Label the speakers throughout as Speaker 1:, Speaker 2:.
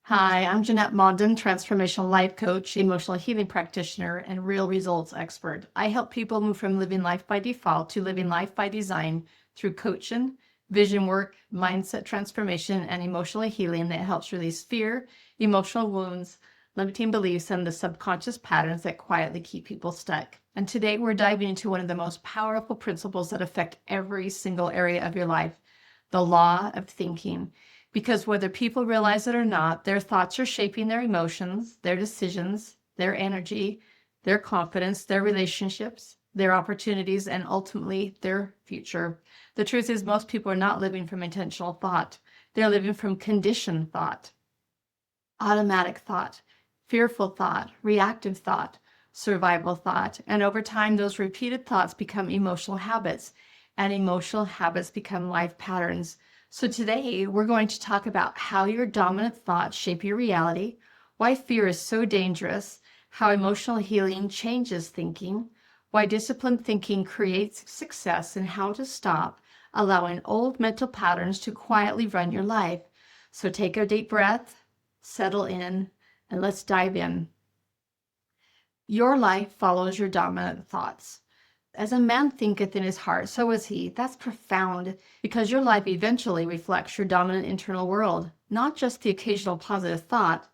Speaker 1: Hi, I'm Janette Mondon, transformational life coach, emotional healing practitioner, and real results expert. I help people move from living life by default to living life by design through coaching, vision work, mindset transformation, and emotional healing that helps release fear, emotional wounds, limiting beliefs, and the subconscious patterns that quietly keep people stuck. And today we're diving into one of the most powerful principles that affect every single area of your life, the law of thinking. Because whether people realize it or not, their thoughts are shaping their emotions, their decisions, their energy, their confidence, their relationships, their opportunities, and ultimately their future. The truth is, most people are not living from intentional thought. They're living from conditioned thought, automatic thought, fearful thought, reactive thought, survival thought. And over time, those repeated thoughts become emotional habits, and emotional habits become life patterns. So today we're going to talk about how your dominant thoughts shape your reality, why fear is so dangerous, how emotional healing changes thinking, why disciplined thinking creates success, and how to stop allowing old mental patterns to quietly run your life. So take a deep breath, settle in, and let's dive in. Your life follows your dominant thoughts. As a man thinketh in his heart, so is he. That's profound, because your life eventually reflects your dominant internal world, not just the occasional positive thought,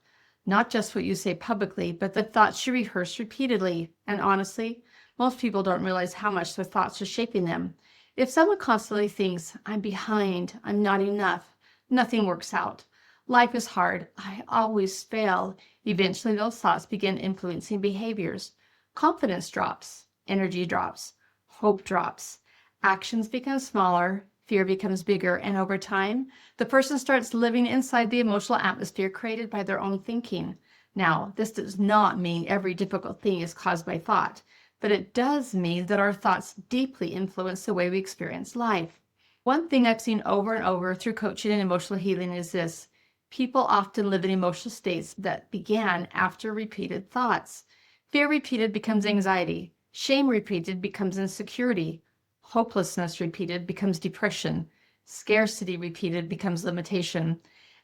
Speaker 1: not just what you say publicly, but the thoughts you rehearse repeatedly. And honestly, most people don't realize how much their thoughts are shaping them. If someone constantly thinks, I'm behind, I'm not enough, nothing works out, life is hard, I always fail, eventually those thoughts begin influencing behaviors. Confidence drops. Energy drops, hope drops, actions become smaller, fear becomes bigger, and over time, the person starts living inside the emotional atmosphere created by their own thinking. Now, this does not mean every difficult thing is caused by thought, but it does mean that our thoughts deeply influence the way we experience life. One thing I've seen over and over through coaching and emotional healing is this: people often live in emotional states that began after repeated thoughts. Fear repeated becomes anxiety. Shame repeated becomes insecurity. Hopelessness repeated becomes depression. Scarcity repeated becomes limitation.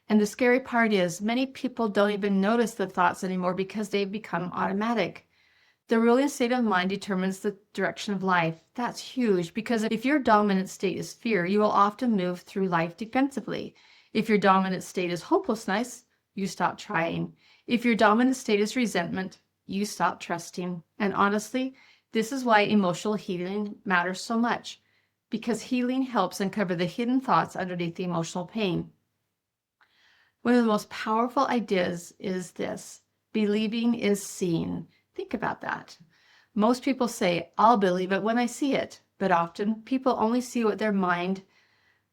Speaker 1: And the scary part is, many people don't even notice the thoughts anymore because they've become automatic. The ruling state of mind determines the direction of life. That's huge, because if your dominant state is fear, you will often move through life defensively. If your dominant state is hopelessness, you stop trying. If your dominant state is resentment, you stop trusting. And honestly, this is why emotional healing matters so much, because healing helps uncover the hidden thoughts underneath the emotional pain. One of the most powerful ideas is this: believing is seeing. Think about that. Most people say, I'll believe it when I see it, but often people only see what their mind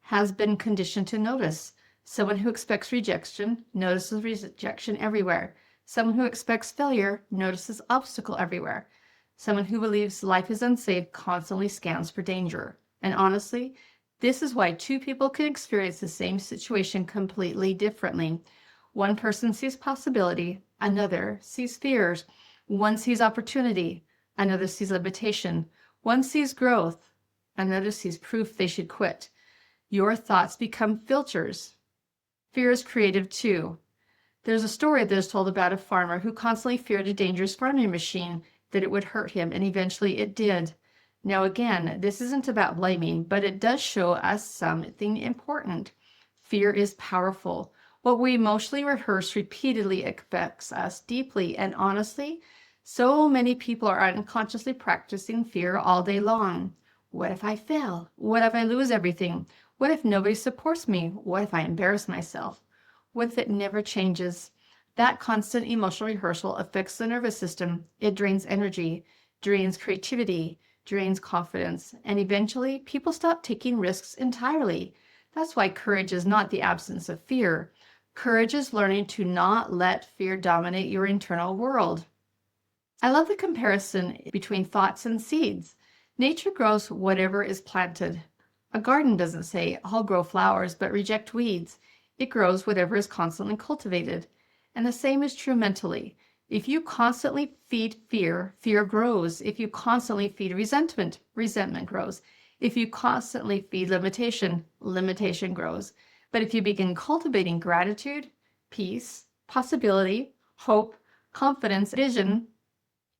Speaker 1: has been conditioned to notice. Someone who expects rejection notices rejection everywhere. Someone who expects failure notices obstacle everywhere. Someone who believes life is unsafe constantly scans for danger. And honestly, this is why two people can experience the same situation completely differently. One person sees possibility, another sees fears. One sees opportunity, another sees limitation. One sees growth, another sees proof they should quit. Your thoughts become filters. Fear is creative too. There's a story that is told about a farmer who constantly feared a dangerous farming machine, that it would hurt him, and eventually it did. Now again, this isn't about blaming, but it does show us something important. Fear is powerful. What we emotionally rehearse repeatedly affects us deeply, and honestly, so many people are unconsciously practicing fear all day long. What if I fail? What if I lose everything? What if nobody supports me? What if I embarrass myself? What if it never changes? That constant emotional rehearsal affects the nervous system. It drains energy, drains creativity, drains confidence, and eventually people stop taking risks entirely. That's why courage is not the absence of fear. Courage is learning to not let fear dominate your internal world. I love the comparison between thoughts and seeds. Nature grows whatever is planted. A garden doesn't say, I'll grow flowers, but reject weeds. It grows whatever is constantly cultivated. And the same is true mentally. If you constantly feed fear, fear grows. If you constantly feed resentment, resentment grows. If you constantly feed limitation, limitation grows. But if you begin cultivating gratitude, peace, possibility, hope, confidence, vision,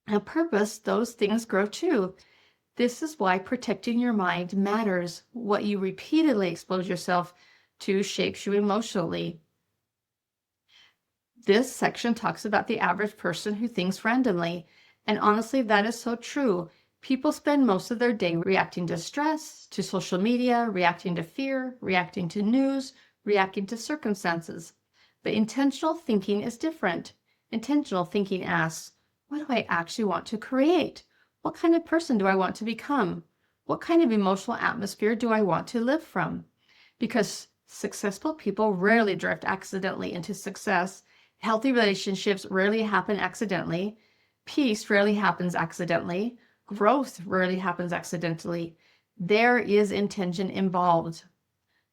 Speaker 1: and purpose, those things grow too. This is why protecting your mind matters. What you repeatedly expose yourself to shapes you emotionally. This section talks about the average person who thinks randomly. And honestly, that is so true. People spend most of their day reacting to stress, to social media, reacting to fear, reacting to news, reacting to circumstances. But intentional thinking is different. Intentional thinking asks, what do I actually want to create? What kind of person do I want to become? What kind of emotional atmosphere do I want to live from? Because successful people rarely drift accidentally into success. Healthy relationships rarely happen accidentally. Peace rarely happens accidentally. Growth rarely happens accidentally. There is intention involved.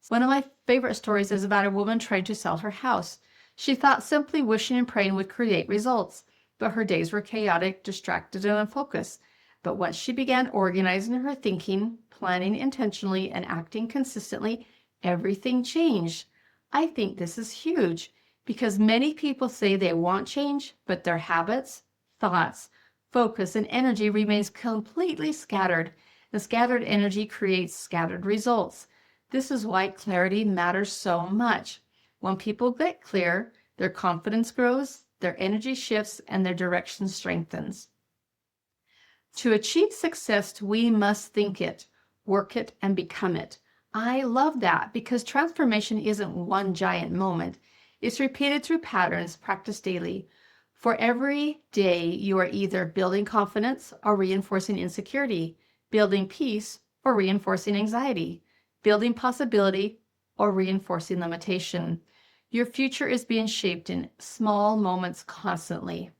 Speaker 1: One of my favorite stories is about a woman trying to sell her house. She thought simply wishing and praying would create results, but her days were chaotic, distracted, and unfocused. But once she began organizing her thinking, planning intentionally, and acting consistently, everything changed. I think this is huge because many people say they want change, but their habits, thoughts, focus, and energy remains completely scattered. And scattered energy creates scattered results. This is why clarity matters so much. When people get clear, their confidence grows, their energy shifts, and their direction strengthens. To achieve success, we must think it, work it, and become it. I love that because transformation isn't one giant moment. It's repeated through patterns practiced daily. For every day, you are either building confidence or reinforcing insecurity, building peace or reinforcing anxiety, building possibility or reinforcing limitation. Your future is being shaped in small moments constantly.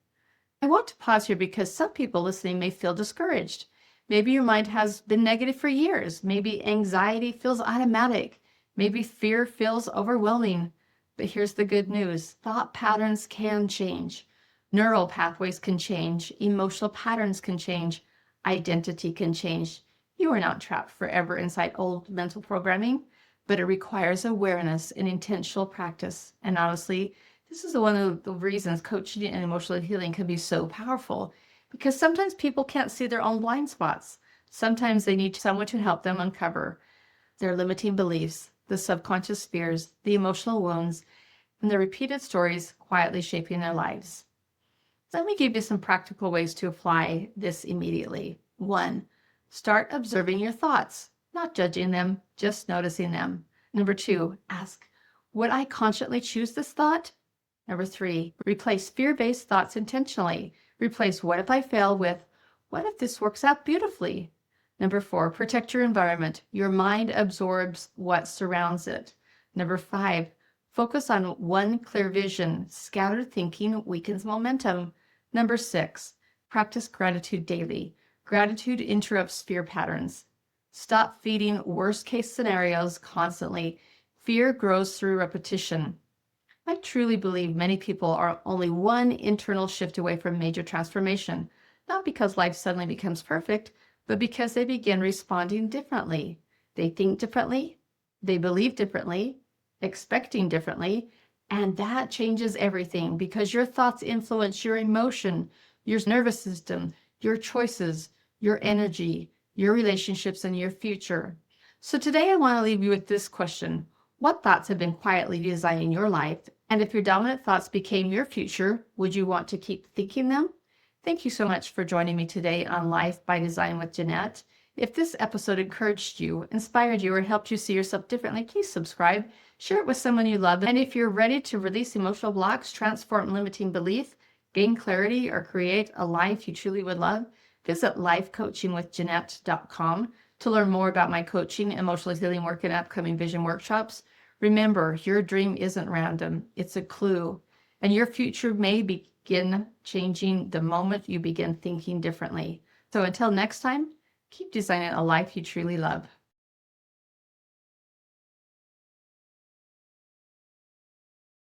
Speaker 1: I want to pause here because some people listening may feel discouraged. Maybe your mind has been negative for years. Maybe anxiety feels automatic. Maybe fear feels overwhelming. But here's the good news. Thought patterns can change. Neural pathways can change. Emotional patterns can change. Identity can change. You are not trapped forever inside old mental programming, but it requires awareness and intentional practice. And honestly, this is one of the reasons coaching and emotional healing can be so powerful, because sometimes people can't see their own blind spots. Sometimes they need someone to help them uncover their limiting beliefs, the subconscious fears, the emotional wounds, and the repeated stories quietly shaping their lives. Let me give you some practical ways to apply this immediately. 1, start observing your thoughts, not judging them, just noticing them. 2, ask, would I consciously choose this thought? 3, replace fear-based thoughts intentionally. Replace what if I fail with what if this works out beautifully? 4, protect your environment. Your mind absorbs what surrounds it. 5, focus on one clear vision. Scattered thinking weakens momentum. 6, practice gratitude daily. Gratitude interrupts fear patterns. Stop feeding worst-case scenarios constantly. Fear grows through repetition. I truly believe many people are only one internal shift away from major transformation, not because life suddenly becomes perfect, but because they begin responding differently. They think differently, they believe differently, expecting differently, and that changes everything because your thoughts influence your emotion, your nervous system, your choices, your energy, your relationships, and your future. So today I want to leave you with this question. What thoughts have been quietly designing your life? And if your dominant thoughts became your future, would you want to keep thinking them? Thank you so much for joining me today on Life by Design with Janette. If this episode encouraged you, inspired you, or helped you see yourself differently, please subscribe, share it with someone you love. And if you're ready to release emotional blocks, transform limiting belief, gain clarity, or create a life you truly would love, visit lifecoachingwithjanette.com to learn more about my coaching, emotional healing work, and upcoming vision workshops. Remember, your dream isn't random. It's a clue. And your future may begin changing the moment you begin thinking differently. So until next time, keep designing a life you truly love.